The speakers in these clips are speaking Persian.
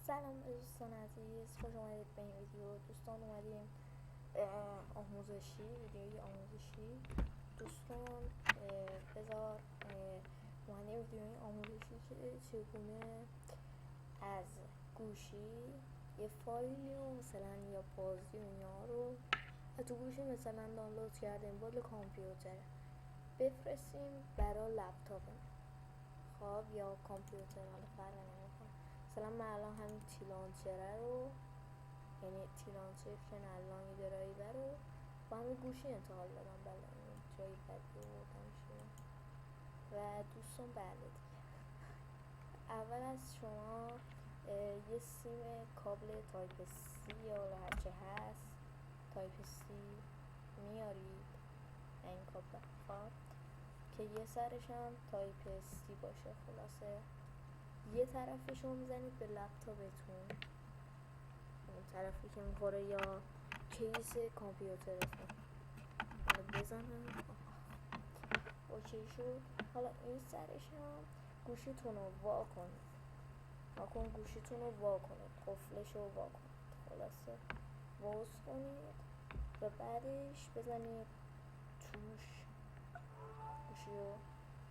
سلام دوستان عزیز، خوش اومدید به این ویدیو. دوستان اومدیم ویدیوی آموزشی. دوستان بذار اومدیم ویدیوی آموزشی که چگونه از گوشی یه فایلی و مثلا یا بازی و اینا رو تو گوشی مثلا دانلود کردیم با کامپیوتر بفرستیم برای لپتاپمون، خب یا کامپیوتر، حالا فرق نمیکنه. مثلا من الان همین تیلانچره رو، یعنی تیلانچر که الان درایور رو با همین گوشی انتقال دادم. بله این جایی بدی بودم شما و دوستان. بله دیگه اول از شما یه سیم کابل تایپ سی یا هرچه هست تایپ سی میارید این کابل، خب که یه سرش هم تایپ سی باشه. خلاصه یه طرفش رو میزنید به لپتاپتون، اون طرفی که میخوره یا کیس کامپیوترتون بزنم. اوکی شد. حالا این سرش هم گوشیتون رو وا کنید، گوشیتون رو وا کنید، قفلش رو وا کنید، خلاصه باز کنید و بعدش بزنید توش گوشی رو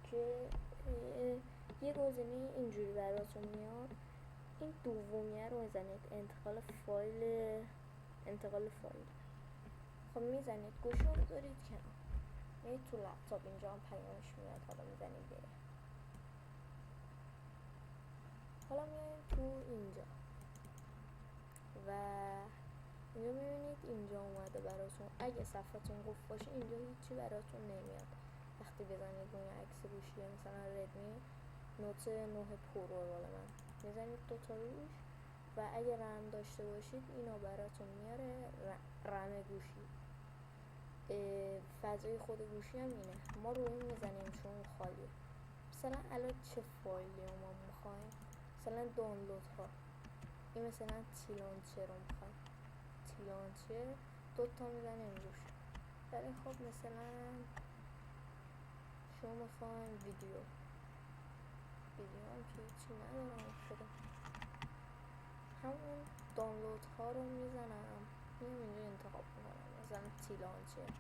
که یه گزینه اینجوری براتون میاد. این دومیه رو میزنید انتقال فایل. خب میزنید گوشی رو دارید کنار، میرید تو لپتاپ، اینجا هم پیامش میاد. حالا میزنید بره، حالا میایید تو اینجا و اینجا میبینید اینجا اومده براتون. اگه صفحتون قفل باشه اینجا هیچی براتون نمیاد. وقتی بزنید روی عکس گوشی مثلا ردمی نوت 9 پرو بالا من میزنید دوتا روش و اگه رم داشته باشید اینو براتون میاره. رم گوشی، فضای خود گوشی هم اینه. ما روی این میزنیم چون خالیه. مثلا الان چه فایلی رو ما میخوایم؟ مثلا دانلود ها، این مثلا تیلانچر رو میخوایم، تیلانچر دوتا میزنیم روش. ولی خب مثلا شما میخوایم ویدیو هم که چی ندارم شده، همون دانلود ها رو میزنم، اینجا انتخاب میکنم مثلا تیلانچر،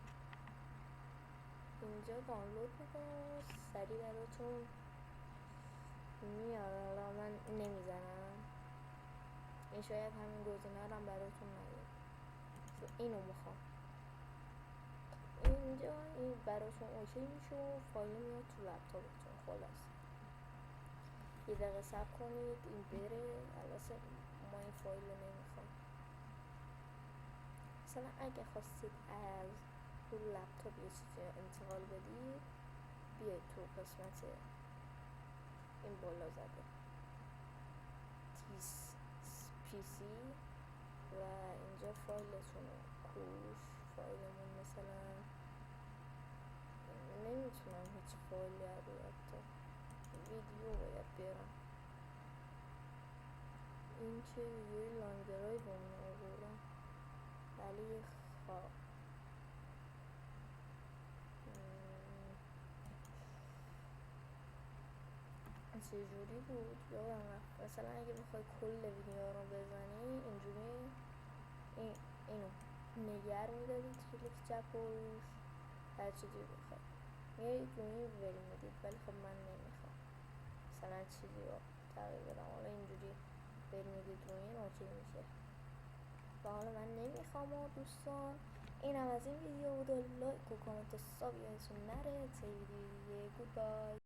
اینجا دانلود میکنم سریع براتون میاره. حالا من نمیزنم، این شاید همین گزینه رو هم براتون نیاد، اینو میخوام. اینجا این براتون اوکی میشه و فایل میاد تو لپتاپتون. خلاص یه دقیقه صبر کنید این بره. البته ما این فایل رو نمیخوام. مثلا اگه خواستید از رو لپتاپ یه چیزی انتقال بدید، بیاید تو قسمت این بالا زده پی سی و اینجا فایلتون رو کوش. فایلمون مثلا نمیتونم هیچ فایلی رو حتی ویدیو باید بیارم. این که ویدیوی لانگ درایو رو آوردم، ولی خواب چجوری بود یادم رفت. مثلا اگه بخوای کل ویدیو رو بزنی اینجوری اینو نگر میدادید کلیک چپ و روش هر چیزی بخواد میایید روی این ول میدید. ولی خب من نمیخوام مثلا چیزی رو تغییر بدم، حالا اینجوری ول میدید روی این اوکی میشه و حالا من نمیخوام. و دوستان اینم از این ویدیو بود. لایک و کامنت و ساب یادتون نره. تا ویدیو دیگه، گود بای.